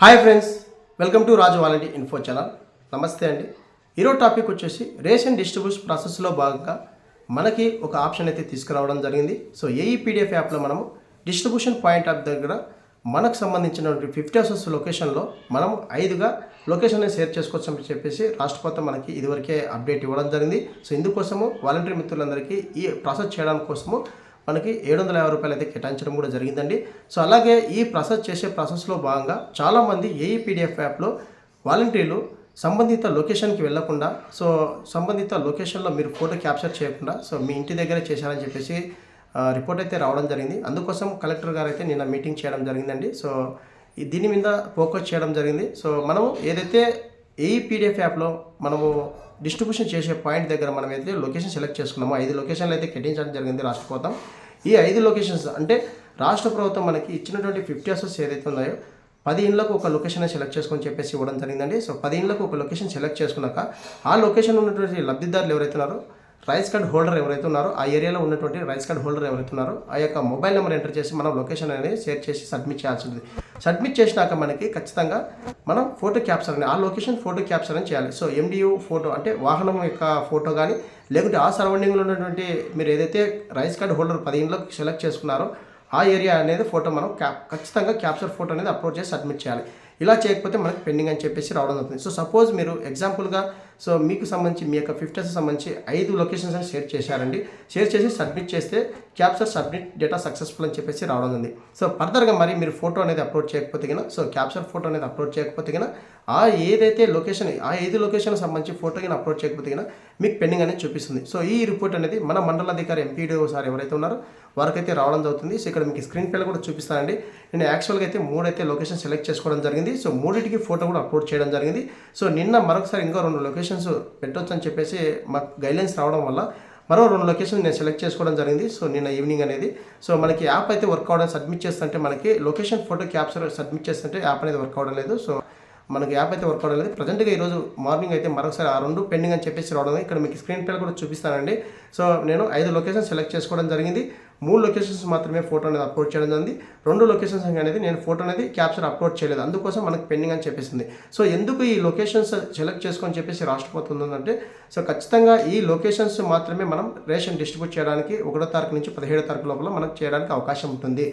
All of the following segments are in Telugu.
Hi friends, welcome to Raju volunteer info channel. నమస్తే అండి. ఈరోజు టాపిక్ వచ్చేసి రేషన్ డిస్ట్రిబ్యూషన్ ప్రాసెస్లో భాగంగా మనకి ఒక ఆప్షన్ అయితే తీసుకురావడం జరిగింది. సో ఏఈపీడిఎఫ్ యాప్లో మనము డిస్ట్రిబ్యూషన్ పాయింట్ ఆఫ్ దగ్గర మనకు సంబంధించినటువంటి 50 హౌసెస్ లొకేషన్లో మనం 5గా లొకేషన్ని షేర్ చేసుకోవచ్చు అని చెప్పేసి రాష్ట్ర ప్రభుత్వం మనకి ఇదివరకే అప్డేట్ ఇవ్వడం జరిగింది. సో ఇందుకోసము వాలంటీర్ మిత్రులందరికీ ఈ ప్రాసెస్ చేయడానికి కోసము మనకి 750 రూపాయలు అయితే కేటాయించడం కూడా జరిగిందండి. సో అలాగే ఈ ప్రాసెస్లో భాగంగా చాలామంది ఏఈపీడిఎఫ్ యాప్లో వాలంటీర్లు సంబంధిత లొకేషన్కి వెళ్లకుండా, సో సంబంధిత లొకేషన్లో మీరు ఫోటో క్యాప్చర్ చేయకుండా సో మీ ఇంటి దగ్గరే చేశారని చెప్పేసి రిపోర్ట్ అయితే రావడం జరిగింది. అందుకోసం కలెక్టర్ గారు అయితే నిన్న మీటింగ్ చేయడం జరిగిందండి. సో దీని మీద ఫోకస్ చేయడం జరిగింది. సో మనము ఏదైతే ఏఈపీడిఎఫ్ యాప్లో మనము డిస్ట్రిబ్యూషన్ చేసే పాయింట్ దగ్గర మనం అయితే లొకేషన్ సెలెక్ట్ చేసుకున్నామో 5 లొకేషన్లు అయితే కేటాయించడం జరిగింది రాష్ట్ర ప్రభుత్వం. ఈ 5 లొకేషన్స్ అంటే రాష్ట్ర ప్రభుత్వం మనకి ఇచ్చినటువంటి 50 హౌసెస్ ఏదైతే ఉన్నాయో 10 ఇండ్లకు ఒక లొకేషన్ సెలెక్ట్ చేసుకొని చెప్పేసి ఇవ్వడం జరిగిందండి. సో 10 ఇండ్లకు ఒక లొకేషన్ సెలెక్ట్ చేసుకున్నాక ఆ లొకేషన్ ఉన్నటువంటి లబ్ధిదారులు ఎవరైతే ఉన్నారో, రైస్ కార్డ్ హోల్డర్ ఎవరైతే ఉన్నారో, ఆ ఏరియాలో ఉన్నటువంటి రైస్ కార్డ్ హోల్డర్ ఎవరైతే ఉన్నారో ఆ యొక్క మొబైల్ నెంబర్ ఎంటర్ చేసి మనం లొకేషన్ అనేది షేర్ చేసి సబ్మిట్ చేయాల్సి ఉంటుంది. సబ్మిట్ చేసినాక మనకి ఖచ్చితంగా మనం ఫోటో క్యాప్చర్ అని, ఆ లొకేషన్ ఫోటో క్యాప్చర్ అని చేయాలి. సో ఎండియూ ఫోటో అంటే వాహనం యొక్క ఫోటో కానీ, లేకుంటే ఆ సరౌండింగ్లో ఉన్నటువంటి మీరు ఏదైతే రైస్ కార్డ్ హోల్డర్ 10 ఇండ్లకు సెలెక్ట్ చేసుకున్నారో ఆ ఏరియా అనేది ఫోటో మనం ఖచ్చితంగా క్యాప్చర్ ఫోటో అనేది అప్లోడ్ చేసి సబ్మిట్ చేయాలి. ఇలా చేయకపోతే మనకి పెండింగ్ అని చెప్పేసి రావడం అవుతుంది. సో సపోజ్ మీరు ఎగ్జాంపుల్గా సో మీకు సంబంధించి మీ యొక్క 50 హౌసెస్ సంబంధించి 5 లొకేషన్స్ అని షేర్ చేశారండి. షేర్ చేసి సబ్మిట్ చేస్తే క్యాప్చర్ సబ్మిట్ డేటా సక్సెస్ఫుల్ అని చెప్పేసి రావడం ఉంది. సో ఫర్దర్గా మరి మీరు ఫోటో అనేది అప్లోడ్ చేయకపోతే కన్నా, సో క్యాప్చర్ ఫోటో అనేది అప్లోడ్ చేయకపోతే కన్నా, ఆ ఏదైతే లొకేషన్ ఆ 5 లొకేషన్కి సంబంధించి ఫోటో కానీ అప్లోడ్ చేయకపోతే కన్నా మీకు పెండింగ్ అనేది చూపిస్తుంది. సో ఈ రిపోర్ట్ అనేది మన మండలాధికారి ఎంపీడీఓ సార్ ఎవరైతే ఉన్నారో వారికైతే రావడం జరుగుతుంది. సో ఇక్కడ మీకు స్క్రీన్ పైన కూడా చూపిస్తానండి. నేను యాక్చువల్గా అయితే 3 అయితే లొకేషన్ సెలెక్ట్ చేసుకోవడం జరిగింది. సో 3టికి ఫోటో కూడా అప్లోడ్ చేయడం జరిగింది. సో నిన్న మరొకసారి ఇంకో 2 లొకేషన్స్ పెట్టొచ్చు అని చెప్పేసి మాకు గైడ్లైన్స్ రావడం వల్ల మరో 2 లొకేషన్ నేను సెలెక్ట్ చేసుకోవడం జరిగింది. సో నిన్న ఈవినింగ్ అనేది సో మనకి యాప్ అయితే వర్క్ అవడం, సబ్మిట్ చేస్తుంటే మనకి లొకేషన్ ఫోటో క్యాప్చర్ సబ్మిట్ చేస్తుంటే యాప్ అనేది వర్క్ అవడం లేదు. సో మనకి యాప్ అయితే వర్క్ అవడం లేదు. ప్రజెంట్గా ఈరోజు మార్నింగ్ అయితే మరొకసారి ఆ 2 పెండింగ్ అని చెప్పేసి రావడం. ఇక్కడ మీకు స్క్రీన్ పైన కూడా చూపిస్తానండి. సో నేను 5 లొకేషన్ సెలెక్ట్ చేసుకోవడం జరిగింది. 3 లొకేషన్స్ మాత్రమే ఫోటో అనేది అప్లోడ్ చేయడం జరిగింది. 2 లొకేషన్స్ అనేది నేను ఫోటో అనేది క్యాప్చర్ అప్లోడ్ చేయలేదు. అందుకోసం మనకు పెండింగ్ అని చెప్పేసింది. సో ఎందుకు ఈ లొకేషన్స్ సెలెక్ట్ చేసుకొని చెప్పేసి రాష్ట్ర ప్రభుత్వం ఉందంటే, సో ఖచ్చితంగా ఈ లొకేషన్స్ మాత్రమే మనం రేషన్ డిస్ట్రిబ్యూట్ చేయడానికి 1వ తారీఖు నుంచి 17వ తారీఖు లోపల మనం చేయడానికి అవకాశం ఉంటుంది.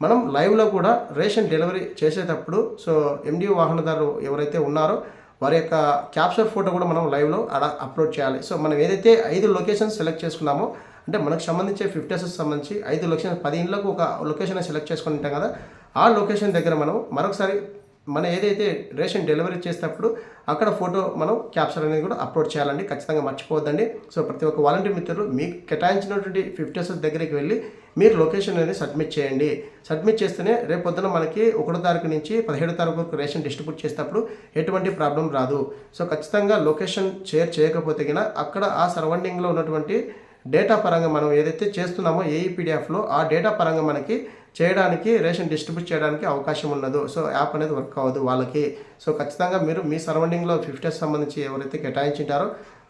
మనం లైవ్లో కూడా రేషన్ డెలివరీ చేసేటప్పుడు సో ఎండిఓ వాహనదారు ఎవరైతే ఉన్నారో వారి యొక్క క్యాప్చర్ ఫోటో కూడా మనం లైవ్లో అప్లోడ్ చేయాలి. సో మనం ఏదైతే 5 లొకేషన్స్ సెలెక్ట్ చేసుకున్నామో, అంటే మనకు సంబంధించే 50 హౌసెస్ సంబంధించి 5 లొకేషన్ 10 ఇండ్లకు ఒక లొకేషన్ సెలెక్ట్ చేసుకుని ఉంటాం కదా, ఆ లొకేషన్ దగ్గర మనం మరొకసారి మనం ఏదైతే రేషన్ డెలివరీ చేసేటప్పుడు అక్కడ ఫోటో మనం క్యాప్చర్ అనేది కూడా అప్లోడ్ చేయాలండి. ఖచ్చితంగా మర్చిపోవద్దండి. సో ప్రతి ఒక్క వాలంటీర్ మిత్రులు మీకు కేటాయించినటువంటి 50 హౌసెస్ దగ్గరికి వెళ్ళి మీరు లొకేషన్ అనేది సబ్మిట్ చేయండి. సబ్మిట్ చేస్తేనే రేపు పొద్దున మనకి 1వ తారీఖు నుంచి 17వ తారీఖు వరకు రేషన్ డిస్ట్రిబ్యూట్ చేసేటప్పుడు ఎటువంటి ప్రాబ్లం రాదు. సో ఖచ్చితంగా లొకేషన్ షేర్ చేయకపోతే కన్నా అక్కడ ఆ సరౌండింగ్లో ఉన్నటువంటి డేటా పరంగా మనం ఏదైతే చేస్తున్నామో ఏఈపీడిఎఫ్లో ఆ డేటా పరంగా మనకి చేయడానికి రేషన్ డిస్ట్రిబ్యూట్ చేయడానికి అవకాశం ఉండదు. సో యాప్ అనేది వర్క్ అవ్వదు వాళ్ళకి. సో ఖచ్చితంగా మీరు మీ సరౌండింగ్లో 50 సంబంధించి ఎవరైతే కేటాయించారో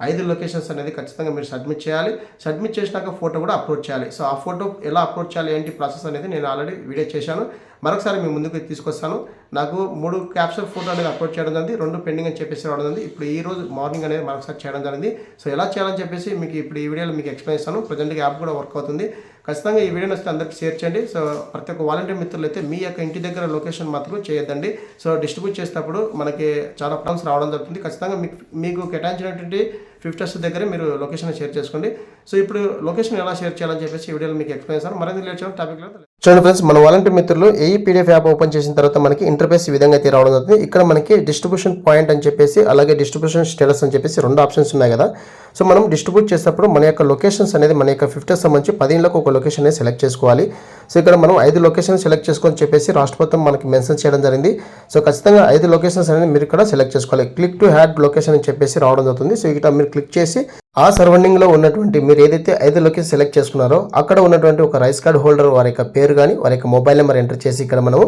5 లొకేషన్స్ అనేది ఖచ్చితంగా మీరు సబ్మిట్ చేయాలి. సబ్మిట్ చేసినాక ఫోటో కూడా అప్లోడ్ చేయాలి. సో ఆ ఫోటో ఎలా అప్లోడ్ చేయాలి ఏంటి ప్రాసెస్ అనేది నేను ఆల్రెడీ వీడియో చేశాను. మరొకసారి మీ ముందుకు తీసుకొస్తాను. నాకు 3 క్యాప్చర్ ఫోటో అనేది అప్లోడ్ చేయడం జరిగింది. 2 పెండింగ్ అని చెప్పేసి రావడం జరిగింది. ఇప్పుడు ఈ రోజు మార్నింగ్ అనేది మరొకసారి చేయడం జరిగింది. సో ఎలా చేయాలని చెప్పేసి మీకు ఇప్పుడు ఈ వీడియోలో మీకు ఎక్స్ప్లెయిన్ చేస్తాను. ప్రజెంట్గా యాప్ కూడా వర్క్ అవుతుంది. ఖచ్చితంగా ఈ వీడియోని వస్తే అందరికీ షేర్ చేయండి. సో ప్రతి ఒక్క వాలంటీర్ మిత్రులు అయితే మీ యొక్క ఇంటి దగ్గర లొకేషన్ మాత్రం చేయొద్దండి. సో డిస్ట్రిబ్యూట్ చేసేటప్పుడు మనకి చాలా ప్రాబ్లమ్స్ రావడం జరుగుతుంది. ఖచ్చితంగా మీకు కేటాయించినటువంటి 50 హౌసెస్ దగ్గర మీరు లొకేషన్ షేర్ చేసుకోండి. సో ఇప్పుడు లొకేషన్ ఎలా షేర్ చేయాలని చెప్పేసి ఈ వీడియోలో మీకు ఎక్స్ప్లెయిన్ చేస్తాను. మరింత లేట్ చేయడం టాపిక్లో చూడండి ఫ్రెండ్స్. మన వాలంటీర్ మిత్రులు ఏఈపీడిఎఫ్ యాప్ ఓపెన్ చేసిన తర్వాత మనకి ఇంటర్ఫేస్ ఈ విధంగా అయితే రావడం జరుగుతుంది. ఇక్కడ మనకి డిస్ట్రిబ్యూషన్ పాయింట్ అని చెప్పేసి అలాగే డిస్ట్రిబ్యూషన్ స్టేటస్ అని చెప్పేసి 2 ఆప్షన్స్ ఉన్నాయి కదా. సో మనం డిస్ట్రిబ్యూట్ చేసేటప్పుడు మన యొక్క లొకేషన్స్ అనేది మన యొక్క 50 సంబంధించి 10 ఇండ్లకు ఒక లొకేషన్ అనేది సెలెక్ట్ చేసుకోవాలి. సో ఇక్కడ మనం 5 లొకేషన్ సెలెక్ట్ చేసుకొని చెప్పేసి రాష్ట్ర ప్రభుత్వం మనకి మెన్షన్ చేయడం జరిగింది. సో ఖచ్చితంగా 5 లొకేషన్స్ అనేది మీరు ఇక్కడ సెలెక్ట్ చేసుకోవాలి. క్లిక్ టు హ్యాడ్ లొకేషన్ అని చెప్పేసి రావడం జరుగుతుంది. సో ఇక్కడ మీరు క్లిక్ చేసి ఆ సరౌండింగ్లో ఉన్నటువంటి మీరు ఏదైతే 5 లొకేషన్ సెలెక్ట్ చేసుకున్నారో అక్కడ ఉన్నటువంటి ఒక రైస్ కార్డ్ హోల్డర్ వారి యొక్క పేరు కానీ వారి యొక్క మొబైల్ నెంబర్ ఎంటర్ చేసి ఇక్కడ మనం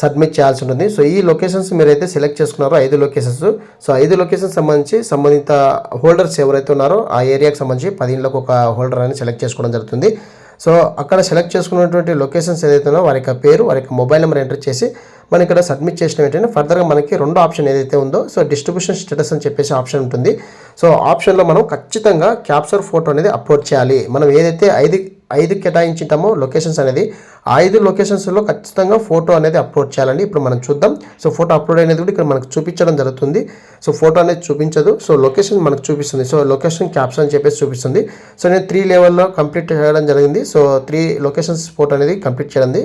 సబ్మిట్ చేయాల్సి ఉంటుంది. సో ఈ లొకేషన్స్ మీరైతే సెలెక్ట్ చేసుకున్నారో 5 లొకేషన్స్, సో 5 లొకేషన్స్ సంబంధించి సంబంధిత హోల్డర్స్ ఎవరైతే ఉన్నారో ఆ ఏరియాకి సంబంధించి 10 ఇండ్లకు ఒక హోల్డర్ అని సెలెక్ట్ చేసుకోవడం జరుగుతుంది. సో అక్కడ సెలెక్ట్ చేసుకున్నటువంటి లొకేషన్స్ ఏదైతే ఉన్నారో వారి యొక్క పేరు వారి యొక్క మొబైల్ నెంబర్ ఎంటర్ చేసి మనం ఇక్కడ సబ్మిట్ చేసిన వెంటనే ఫర్దర్గా మనకి రెండో ఆప్షన్ ఏదైతే ఉందో సో డిస్ట్రిబ్యూషన్ స్టేటస్ అని చెప్పేసి ఆప్షన్ ఉంటుంది. సో ఆప్షన్లో మనం ఖచ్చితంగా క్యాప్చర్ ఫోటో అనేది అప్లోడ్ చేయాలి. మనం ఏదైతే ఐదు కేటాయించుంటామో లొకేషన్స్ అనేది ఆ 5 లొకేషన్స్లో ఖచ్చితంగా ఫోటో అనేది అప్లోడ్ చేయాలండి. ఇప్పుడు మనం చూద్దాం. సో ఫోటో అప్లోడ్ అనేది కూడా ఇక్కడ మనకు చూపించడం జరుగుతుంది. సో ఫోటో అనేది చూపించదు, సో లొకేషన్ మనకు చూపిస్తుంది. సో లొకేషన్ క్యాప్షన్ అని చెప్పేసి చూపిస్తుంది. సో నేను 3 లెవెల్లో కంప్లీట్ చేయడం జరిగింది. సో 3 లొకేషన్స్ ఫోటో అనేది కంప్లీట్ చేయండి.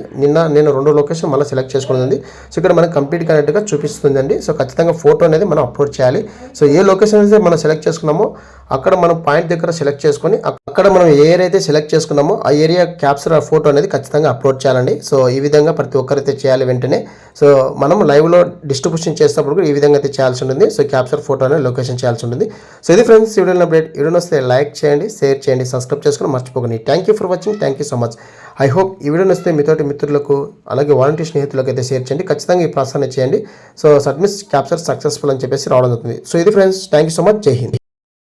నేను 2 లొకేషన్ మళ్ళీ సెలెక్ట్ చేసుకున్నది. సో ఇక్కడ మనకు కంప్లీట్ కనెక్ట్గా చూపిస్తుందండి. సో ఖచ్చితంగా ఫోటో అనేది మనం అప్లోడ్ చేయాలి. సో ఏ లొకేషన్ అయితే మనం సెలెక్ట్ చేసుకున్నామో అక్కడ మనం పాయింట్ దగ్గర సెలెక్ట్ చేసుకొని అక్కడ మనం ఏ ఏరియా అయితే సెలెక్ట్ చేసుకున్నామో ఆ ఏరియా క్యాప్చర్ ఫోటో అనేది ఖచ్చితంగా అప్లోడ్ చేయాలండి. సో ఈ విధంగా ప్రతి ఒక్కరైతే చేయాలి వెంటనే. సో మనం లైవ్లో డిస్ట్రిబ్యూషన్ చేసేటప్పుడు కూడా ఈ విధంగా అయితే చేయాల్సి ఉంటుంది. సో క్యాప్చర్ ఫోటో అనేది లొకేషన్ చేయాల్సి ఉంటుంది. సో ఇది ఫ్రెండ్స్ వీడియో అప్డేట్. వీడియో వస్తే లైక్ చేయండి, షేర్ చేయండి, సబ్స్క్రైబ్ చేసుకొని మర్చిపోకండి. Thank you for watching. Thank you so much. I hope ఈ వీడియో వస్తే మీతోటి మిత్రులకు అలాగే వాలంటీర్ స్నేహితులకు అయితే షేర్ చేయండి. ఖచ్చితంగా ఈ ప్రాసెస్ అనేది చేయండి. సో సబ్మిట్ క్యాప్చర్ సక్సెస్ఫుల్ అని చెప్పేసి రావడం జరుగుతుంది. సో ఇది friends, thank you so much. జై హింద్.